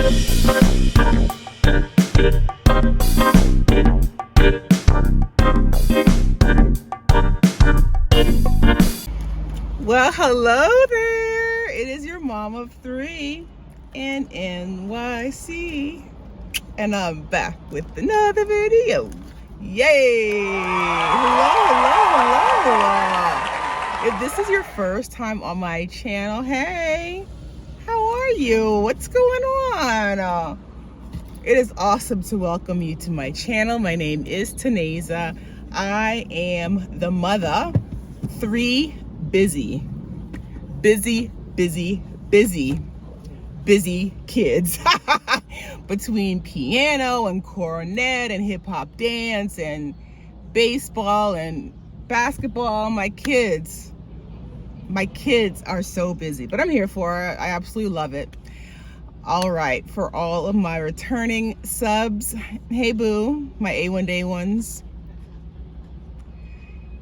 Well, hello there. It is your mom of three in NYC. And I'm back with another video. Yay! Hello. If this is your first time on my channel, hey, how are you? What's going on? It is awesome to welcome you to my channel. My name is Taneza. I am the mother. Three busy kids between piano and cornet and hip-hop dance and baseball and basketball. My kids are so busy, but I'm here for it. I absolutely love it. All right, for all of my returning subs, hey boo, my A1 day ones.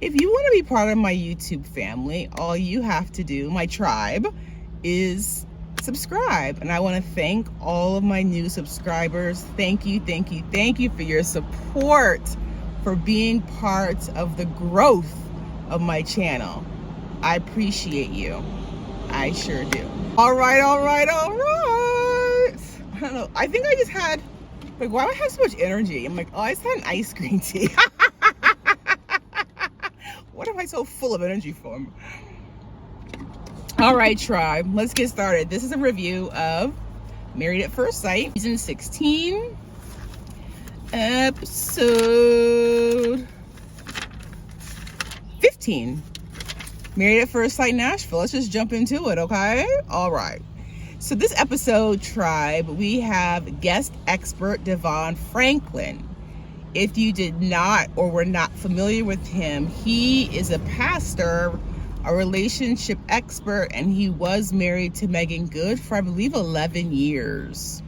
If you want to be part of my YouTube family, all you have to do, my tribe, is subscribe. And I want to thank all of my new subscribers. Thank you for your support, for being part of the growth of my channel. I appreciate you. I sure do. All right. I don't know. I think I just had, like, why do I have so much energy? I'm like, oh, I just had an iced green tea. What am I so full of energy for? All right, tribe, let's get started. This is a review of Married at First Sight, season 16, episode 15. Married at First Sight, Nashville. Let's just jump into it, okay? All right. So this episode, tribe, we have guest expert Devon Franklin. If you did not or were not familiar with him, he is a pastor, a relationship expert, and he was married to Megan Good for, I believe, 11 years.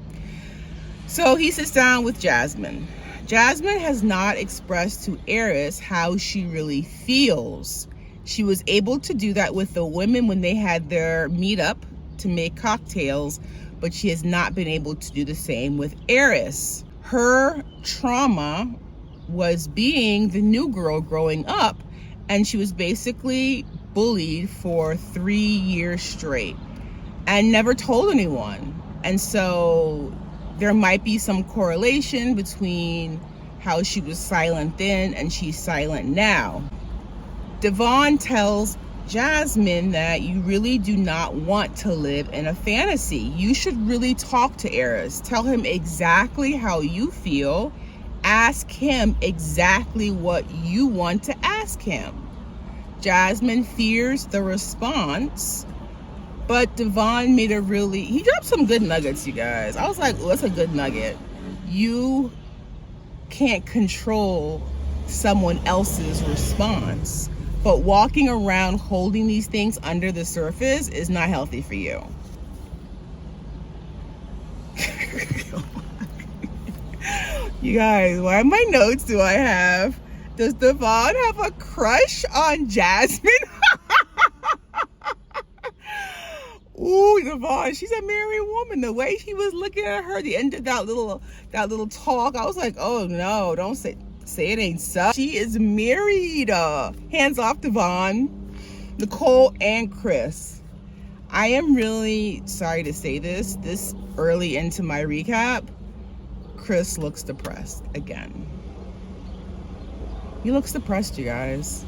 So he sits down with Jasmine. Jasmine has not expressed to Airris how she really feels. She was able to do that with the women when they had their meetup to make cocktails, but she has not been able to do the same with Airris. Her trauma was being the new girl growing up, and she was basically bullied for 3 years straight and never told anyone. And so there might be some correlation between how she was silent then and she's silent now. Devon tells Jasmine that you really do not want to live in a fantasy. You should really talk to Airris. Tell him exactly how you feel. Ask him exactly what you want to ask him. Jasmine fears the response, but Devon made he dropped some good nuggets, you guys. I was like, oh, that's a good nugget. You can't control someone else's response, but walking around holding these things under the surface is not healthy for you. You guys, why in my notes do I have, does Devon have a crush on Jasmine? Ooh, Devon, she's a married woman. The way he was looking at her, the end of that little talk, I was like, oh no, don't say it ain't so. She is married. Hands off, Devon. Nicole and Chris. I am really sorry to say this early into my recap. Chris looks depressed again. He looks depressed, you guys.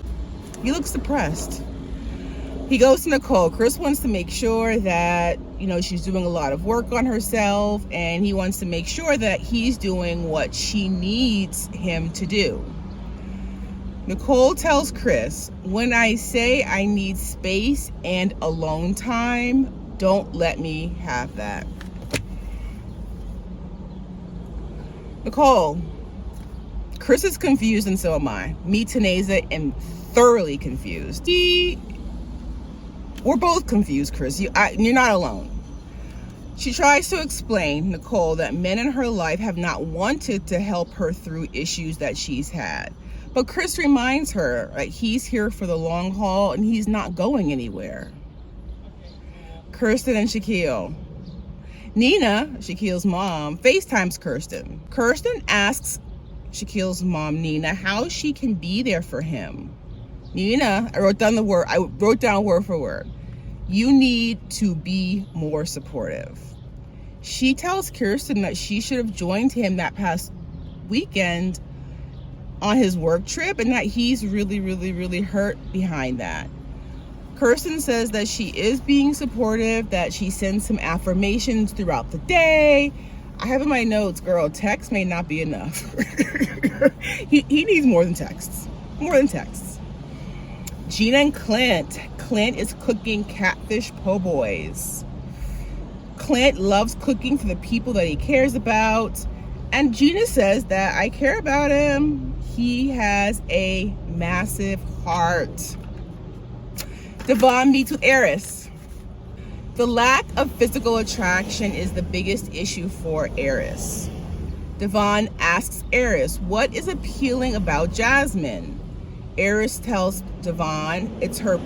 He looks depressed. He goes to Nicole. Chris wants to make sure that, she's doing a lot of work on herself, and he wants to make sure that he's doing what she needs him to do. Nicole tells Chris, when I say I need space and alone time, don't let me have that. Nicole, Chris is confused and so am I. Me, Taneza, am thoroughly confused. We're both confused, Chris. You're not alone. She tries to explain, Nicole, that men in her life have not wanted to help her through issues that she's had. But Chris reminds her, he's here for the long haul and he's not going anywhere. Kirsten and Shaquille. Nina, Shaquille's mom, FaceTimes Kirsten. Kirsten asks Shaquille's mom, Nina, how she can be there for him. Nina, I wrote down word for word. You need to be more supportive. She tells Kirsten that she should have joined him that past weekend on his work trip and that he's really, really, really hurt behind that. Kirsten says that she is being supportive, that she sends him affirmations throughout the day. I have in my notes, girl, text may not be enough. he needs more than texts. More than texts. Gina and Clint. Clint is cooking catfish po' boys. Clint loves cooking for the people that he cares about. And Gina says that I care about him. He has a massive heart. Devon meets with Airris. The lack of physical attraction is the biggest issue for Airris. Devon asks Airris, what is appealing about Jasmine? Airris tells Devon it's her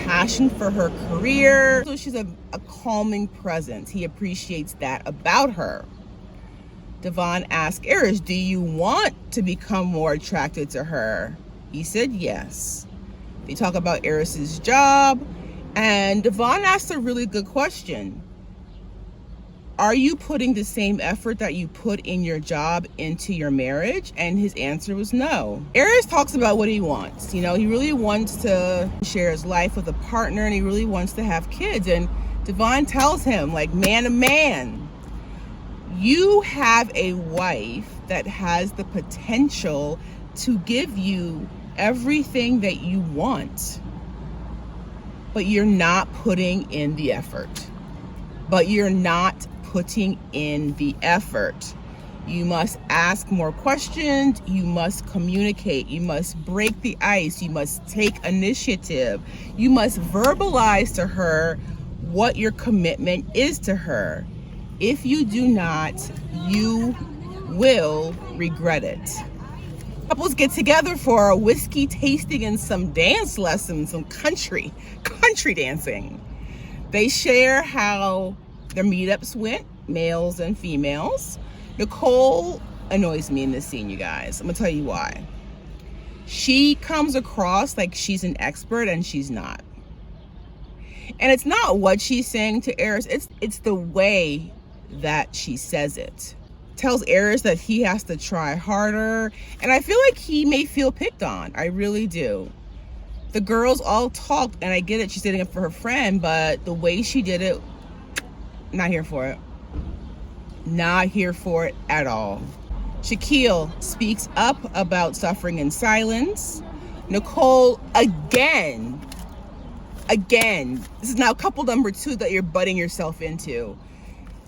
passion for her career. So she's a calming presence. He appreciates that about her. Devon asks Airris, do you want to become more attracted to her? He said yes. They talk about Airris's job, and Devon asked a really good question. Are you putting the same effort that you put in your job into your marriage? And his answer was no. Airris talks about what he wants. You know, he really wants to share his life with a partner, and he really wants to have kids. And Devon tells him, like, man to man, you have a wife that has the potential to give you everything that you want, but you're not putting in the effort. You must ask more questions. You must communicate. You must break the ice. You must take initiative. You must verbalize to her what your commitment is to her. If you do not, you will regret it. Couples get together for a whiskey tasting and some dance lessons, some country dancing. They share how their meetups went, males and females. Nicole annoys me in this scene, you guys. I'm gonna tell you why. She comes across like she's an expert and she's not. And it's not what she's saying to Airris, it's the way that she says it. Tells Airris that he has to try harder, and I feel like he may feel picked on. I really do. The girls all talked, and I get it, she's standing up for her friend, but the way she did it, not here for it. Not here for it at all. Shaquille speaks up about suffering in silence. Nicole, again, this is now couple number 2 that you're butting yourself into.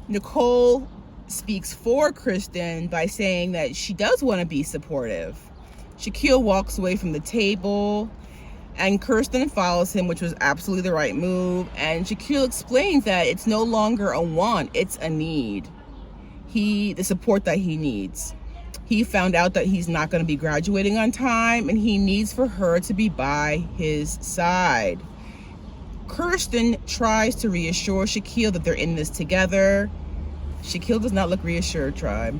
Nicole speaks for Kirsten by saying that she does want to be supportive. Shaquille walks away from the table and Kirsten follows him, which was absolutely the right move. And Shaquille explains that it's no longer a want, it's a need. The support that he needs. He found out that he's not going to be graduating on time and he needs for her to be by his side. Kirsten tries to reassure Shaquille that they're in this together. Shaquille does not look reassured, tribe.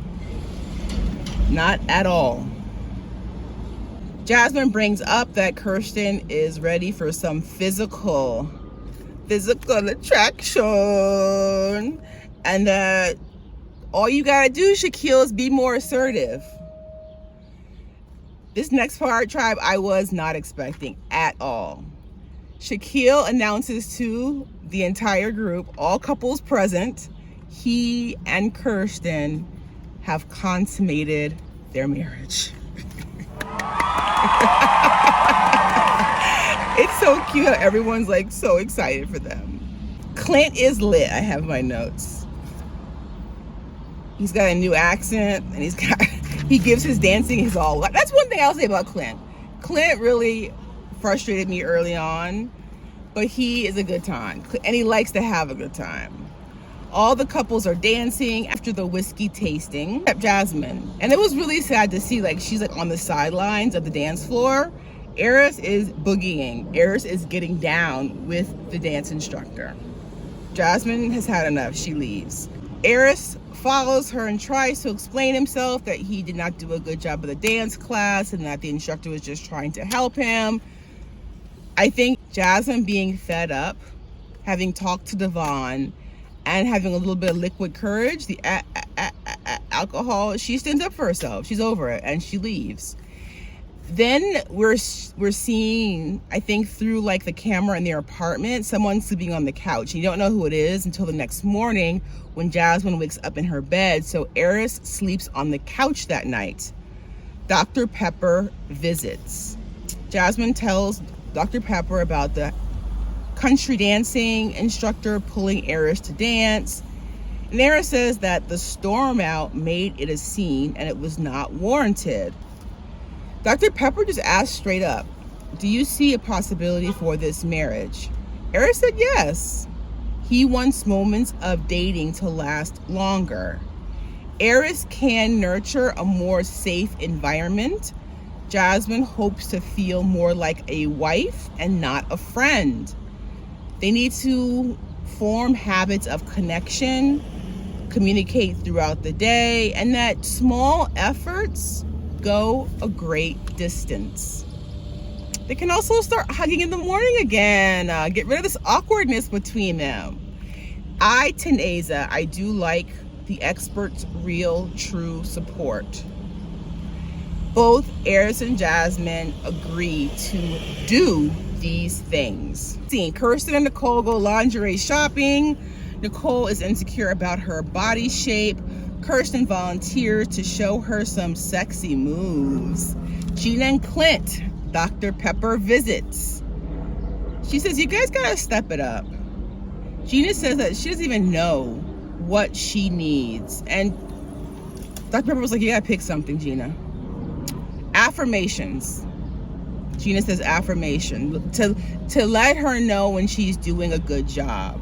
Not at all. Jasmine brings up that Kirsten is ready for some physical attraction. And that all you gotta do, Shaquille, is be more assertive. This next part, tribe, I was not expecting at all. Shaquille announces to the entire group, all couples present, he and Kirsten have consummated their marriage. It's so cute how everyone's like so excited for them. Clint is lit, I have my notes. He's got a new accent and he gives his dancing his all. That's one thing I'll say about Clint. Clint really frustrated me early on, but he is a good time and he likes to have a good time. All the couples are dancing after the whiskey tasting, except Jasmine. And it was really sad to see, like, she's like on the sidelines of the dance floor. Airris is boogieing. Airris is getting down with the dance instructor. Jasmine has had enough. She leaves. Airris follows her and tries to explain himself that he did not do a good job of the dance class and that the instructor was just trying to help him. I think Jasmine being fed up, having talked to Devon, and having a little bit of liquid courage, the alcohol, she stands up for herself. She's over it and she leaves. Then we're seeing, I think through like the camera in their apartment, someone sleeping on the couch. You don't know who it is until the next morning when Jasmine wakes up in her bed. So Airris sleeps on the couch that night. Dr. Pepper visits. Jasmine tells Dr. Pepper about the country dancing instructor pulling Airris to dance. And Airris says that the storm out made it a scene and it was not warranted. Dr. Pepper just asked straight up, do you see a possibility for this marriage? Airris said yes. He wants moments of dating to last longer. Airris can nurture a more safe environment. Jasmine hopes to feel more like a wife and not a friend. They need to form habits of connection, communicate throughout the day, and that small efforts go a great distance. They can also start hugging in the morning again, get rid of this awkwardness between them. Teneza, I do like the expert's real, true support. Both Airris and Jasmine agree to do these things. Seeing Kirsten and Nicole go lingerie shopping. Nicole is insecure about her body shape. Kirsten volunteers to show her some sexy moves. Gina Clint, Dr. Pepper visits. She says, you guys gotta step it up. Gina says that she doesn't even know what she needs. And Dr. Pepper was like, you gotta pick something, Gina. Affirmations. Gina says affirmation to let her know when she's doing a good job.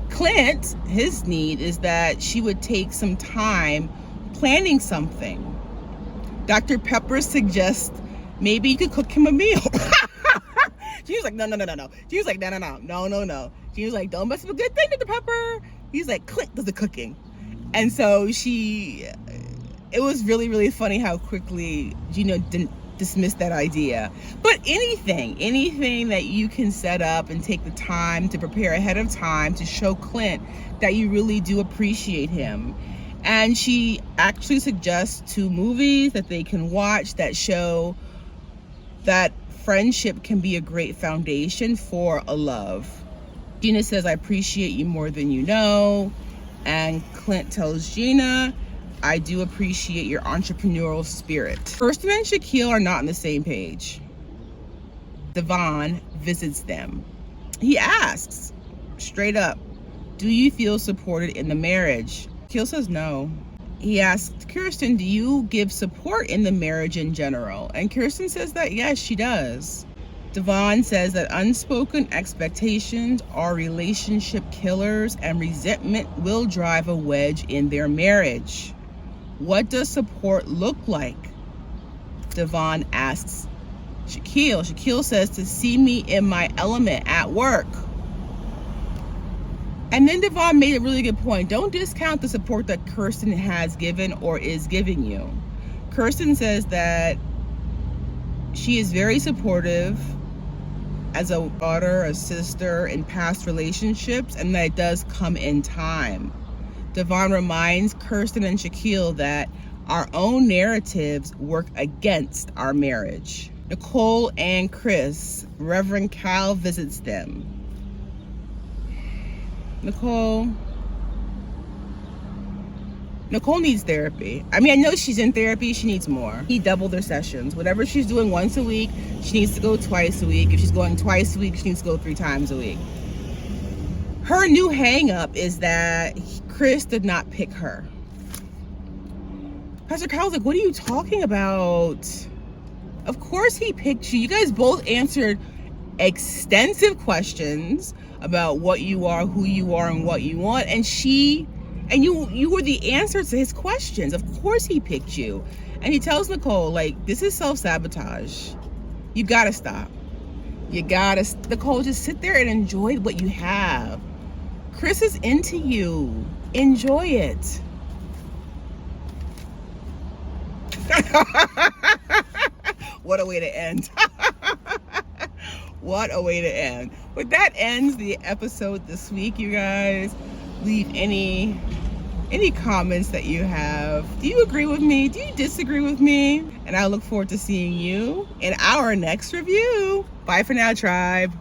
Clint, his need is that she would take some time planning something. Dr. Pepper suggests maybe you could cook him a meal. She was like, no. She was like, no. She was like, don't mess with a good thing, Dr. Pepper. He's like, Clint does the cooking. And so it was really, really funny how quickly Gina didn't dismiss that idea. But anything that you can set up and take the time to prepare ahead of time to show Clint that you really do appreciate him. And she actually suggests 2 movies that they can watch that show that friendship can be a great foundation for a love. Gina says, I appreciate you more than you know. And Clint tells Gina, I do appreciate your entrepreneurial spirit. Kirsten and Shaquille are not on the same page. Devon visits them. He asks, straight up, do you feel supported in the marriage? Shaquille says no. He asks Kirsten, do you give support in the marriage in general? And Kirsten says that yes, she does. Devon says that unspoken expectations are relationship killers and resentment will drive a wedge in their marriage. What does support look like? Devon asks Shaquille. Shaquille says to see me in my element at work. And then Devon made a really good point. Don't discount the support that Kirsten has given or is giving you. Kirsten says that she is very supportive as a daughter, a sister in past relationships, and that it does come in time. Devon reminds Kirsten and Shaquille that our own narratives work against our marriage. Nicole and Chris, Reverend Cal visits them. Nicole needs therapy. I mean, I know she's in therapy, she needs more. He doubled their sessions. Whatever she's doing once a week, she needs to go twice a week. If she's going twice a week, she needs to go 3 times a week. Her new hang up is that Chris did not pick her. Pastor Kyle's like, what are you talking about? Of course he picked you. You guys both answered extensive questions about what you are, who you are, and what you want. And you were the answer to his questions. Of course he picked you. And he tells Nicole, like, this is self-sabotage. You gotta stop. Nicole, just sit there and enjoy what you have. Chris is into you. enjoy it. What a way to end. What a way to end. But that ends the episode this week, you guys. Leave any comments that you have. Do you agree with me? Do you disagree with me? And I look forward to seeing you in our next review. Bye for now, tribe.